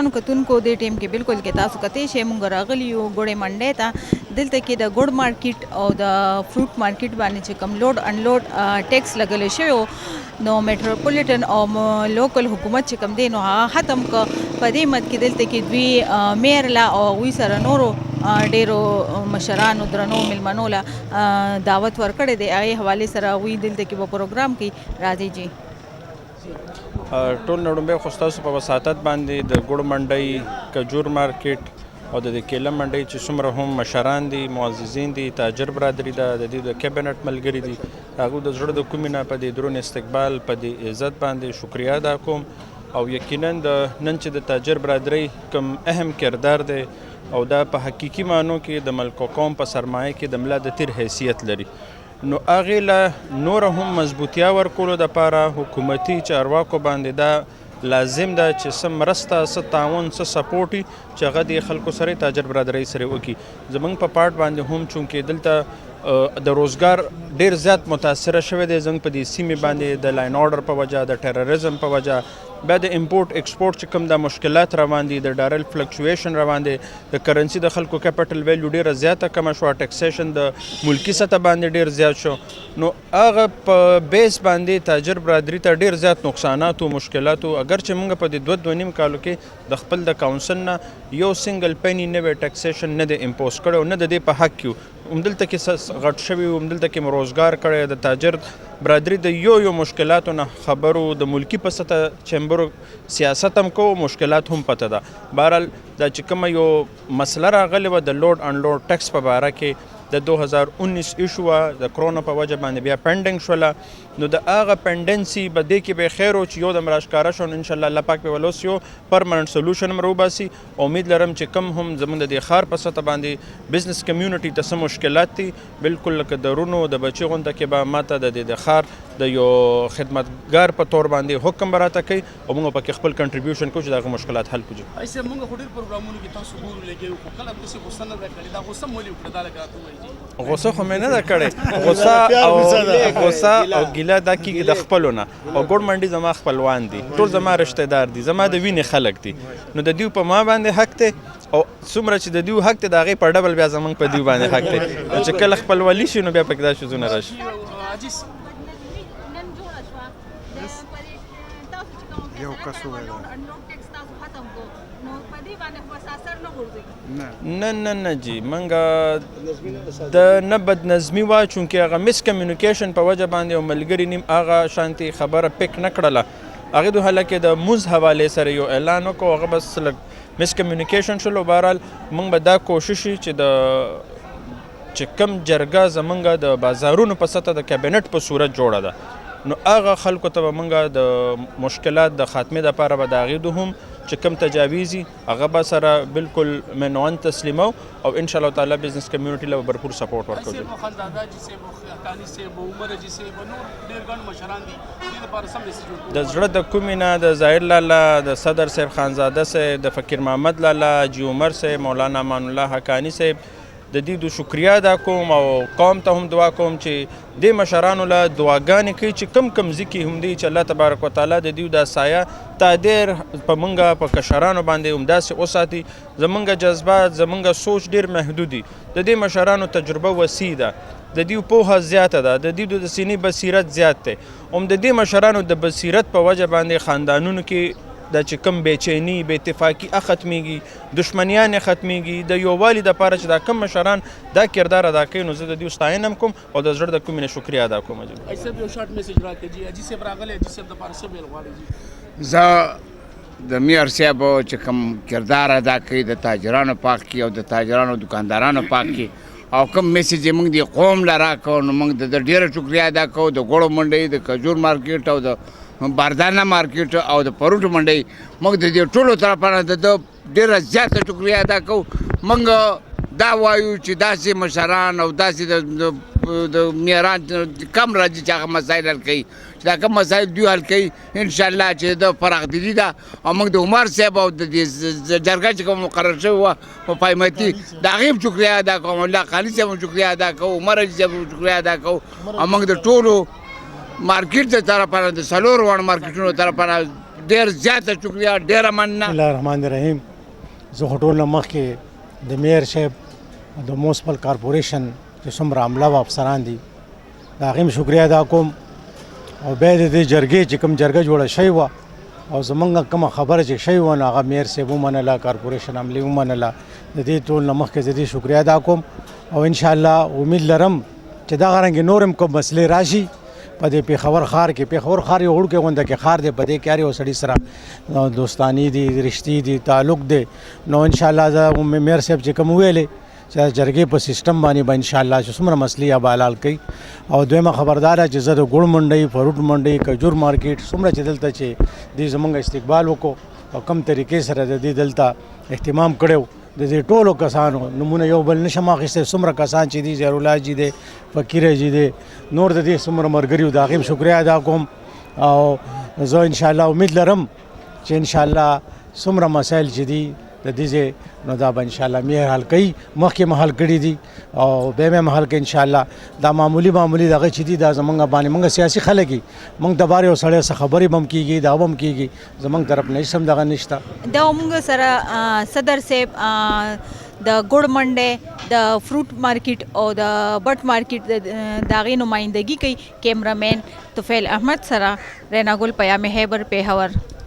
ګرانو کتونکو دې ټیم کې بالکل کې تاسو کتې شئ مونږ راغلي یو ګوړې منډۍ ته دلته کې د ګوړ مارکیټ او د فروټ مارکیټ باندې چې کوم لوډ انلوډ ټیکس لګلی شوی نو میټروپولیټن او لوکل حکومت چې کوم دی نو هغه ختم که په دې مد کې دلته کې دوی میر لا او هغوی سره نورو ډیرو مشرانو درنو میلمنو له دعوت ورکړی دی هغې حوالې سره هغوی دلته کې به پروګرام کوي راځئ جی ټول نړومبی خو ستاسو په وساطت باندې د ګوړ منډۍ کجور مارکیټ او د کیله منډۍ چې څومره هم مشران دي معززین دي تاجر برادري ده د دې د کیبنټ ملګري دي هغوی د زړه د کومې نه په دې درون استقبال په دې عزت باندې شکریا ادا کوم او یقینا د نن چې د تاجر برادرۍ کوم اهم کردار دی او دا په حقیقي معنو کې د ملک و قوم په سرمایه کې د ملا د تیر حیثیت لري نو هغې له نوره هم مضبوطیا ورکولو دپاره حکومتي چارواکو باندې دا لازم ده چې څه مرسته څه تعاون څه سپورټ چې هغه د خلکو سره تاجر برادرۍ سره وکړي زموږ په پارټ باندې هم چونکې دلته د روزګار ډیر زیات متاثره شوی دی زموږ په دې سیمې باندې د لاین آرډر په وجه د ټیرریزم په وجه بیا د امپورټ ایکسپورټ چې کوم د مشکلات روان دي د ډالر فلکچویشن روان دی د کرنسي د خلکو کیپټل ویلیو ډیره زیاته کمه شوه ټیکسیشن د ملکي سطح باندې ډیر زیات شو نو هغه په بیس باندې تاجر برادري ته ډیر زیات نقصانات او مشکلات اگر چې موږ په دې 2.5 کالو کې د خپل د کاونسل نه یو سنگل پینی نوی ټیکسیشن نه د امپوز کړی او نه د دې په حق کې همدلته کې غټ شوي همدلته کې مو روزګار کړی د تاجر برادري د یو مشکلاتو نه خبرو د ملکی په سطح چیمبرو سیاست هم کو مشکلات هم پته ده بهرحال دا چې کومه یو مسله راغلې وه د لوډ انلوډ ټیکس په باره کې د 2019 ایشو د کرونا په وجه باندې بیا پینډنګ شوله نو د هغه پینډنسي به دې کې به خیر و چې یو دم راښکاره شو انشاءالله الله پاک به ولوس یو پرمننټ سولوشن هم راوباسي امید لرم چې کم هم زموږ د دې ښار په سطح باندې بزنس کمیونټي ته څه مشکلات دي بالکل لکه د رونو د بچي غونډه کې به ماته د ښار د یو خدمتګار په تور باندې حکم به راته کوي او موږ پکې خپل کنټریبیوشن کوو چې دغه مشکلات حل کړو ایسه موږ خو ډېر پروګرامونو کې تاسو ګورو لګیو خو کله تاسو غوسه نه ده کړې دا غوسه مولې وکړه دا لکه غوسه خو مې نه ده کړې غوسه او ګیله دا کېږي د خپلو نه او ګوړ منډي زما خپلوان دي ټول زما رشته دار دي زما د وینې خلک دي نو د دیو په ما باندې حق دی او څومره چې د دیو حق دی د هغې په ډبل بیا زموږ په دیو باندې حق دی چې کله خپلوالي شي نو بیا پکې دا شیزونه راشي یو کس وویل نه جی منګه د نه بد نظمي وه چونکې هغه مس کمیونیکیشن په وجه باندې یو ملګري نیم هغه شانتي خبره پک نه کړله هغې د حالکې د مونځ حوالې سره یو اعلان وکړو هغه بس لږ مس کمیونیکیشن شلو بهرحال موږ به دا کوشش چې کم جرګه زمونږ د بازارونو په سطح د کابینټ په صورت جوړه ده نو هغه خلکو ته به موږ د مشکلات د خاتمې دپاره به د هغې د هم چې کم تجاویزي هغه به سره بالکل منوان تسلیمو او انشاءالله تعالی بزنس کمیونټي له برپور سپورټ ورکوو د زړه د کومې نه د ظاهر لاله د صدر صاحب خانزاده صاحب د فقیر محمد لاله جی عمر صاحب مولانا امان الله حقانی صاحب د دې د شکریا ادا کوم او قوم ته هم دعا کوم چې دې مشرانو له دعاګانې کوي چې کم ځای کې هم دی چې الله تبارک وتعالی د دې د سایه تادیر په موږ په کشرانو باندې همداسې وساتي زموږ جذبات زموږ سوچ ډېر محدود دي د دې مشرانو تجربه وسیع ده د دې پوهه زیاته ده د دې د سینې بصیرت زیات دی هم د دې مشرانو د بصیرت په وجه باندې خاندانونو کې دا چې کم بېچیني بې اتفاقي ختمیږي دشمنیانې ختمیږي د یووالي دپاره چې دا کم مشران دا کردار ادا کوي نو زه د دوی ستاینه هم کوم او د زړه د کومې نه شکریا ادا کوم زه د میر صاحب چې کوم کردار ادا کوي د تاجرانو په حق کې او د تاجرانو دکاندارانو په حق کې او کوم میسیج یې موږ د قوم له راکړو نو موږ د ډېره شکریا ادا کوو د ګوړو منډۍ د کجور مارکیټ او د باردانه مارکیټ او د پروټ منډۍ موږ د دې ټولو طرفه نه د ډېره زیاته شکریا ادا کوو موږ دا وایو چې داسې مشران او داسې د میران کم راځي چې هغه مسایل حل کوي چې دا کم مسایل دوی حل کوي انشاءالله چې د پراخدلي ده او موږ د عمر صاحب او د جرګه چې کوم مقرر شوی وه په پایمتي د هغې هم شکریا ادا کوم الله خالي صاحب هم شکریا ادا کوو عمر حاجي صاحب هم شکریا ادا کوو او موږ د ټولو مارکیټ د طرفه نه د څلورو واړو مارکیټونو طرفه نه ډېر زیاته شکریا، ډېره مننه. بسم الله الرحمن الرحیم. زه خو ټول نه مخکې د میر صاحب د موسپل کارپوریشن چې څومره عمله او افسران دي د هغې هم شکریا ادا کوم، او بیا د دې جرګې چې کوم جرګه جوړه شوې وه او زمونږ کومه خبره چې شوې وه نو هغه میر صاحب ومنله، کارپوریشن عملې ومنله. د دې ټول نه مخکې زه دې شکریا ادا کوم، او انشاءالله امید لرم چې دغه رنګې نور هم کوم مسلې راشي په دې پېښور ښار کې. پېښور ښار یو وړوکی غونډه کې ښار دی، په دې کې هر یو سړي سره دوستاني دي، رشتې دي، تعلق دی. نو انشاءالله زه میر صاحب چې کوم ویلې چې جرګې په سیستم باندې به انشاءالله چې څومره مسلې یا به حلال کوي. او دویمه خبرداره چې زه د ګوړ منډۍ، فروټ منډۍ، کجور مارکیټ څومره چې دلته چې دوی زمونږ استقبال وکړو او کم طریقې سره د دې دلته اهتمام کړی د دې ټولو کسانو نمونه یو بل نشم اخیستی. څومره کسان چې دي، ضیاءالله جي دی، فقیر جي دی، نور د دې څومره ملګري وو د هغې هم شکریا ادا کوم. او زه انشاءالله امید لرم چې انشاءالله څومره مسایل چې دي د دې ځای نو دا به انشاءالله میر حل کوي، مخکې هم حل کړي دي او بیا هم حل کوي انشاءالله. دا معمولي دغه چې دي دا زمونږ باندې موږ سیاسي خلک یو، موږ د بار یو سړی څه خبرې به هم کېږي، دا به هم کېږي، زمونږ طرف نه هېڅ هم دغه نشته. دا موږ سره صدر صاحب د ګوړ منډۍ، د فروټ مارکیټ او د بټ مارکیټ د هغې نمایندګي کوي. کیمرامین طفیل احمد سره رینا ګل، پیام خیبر، پېښور.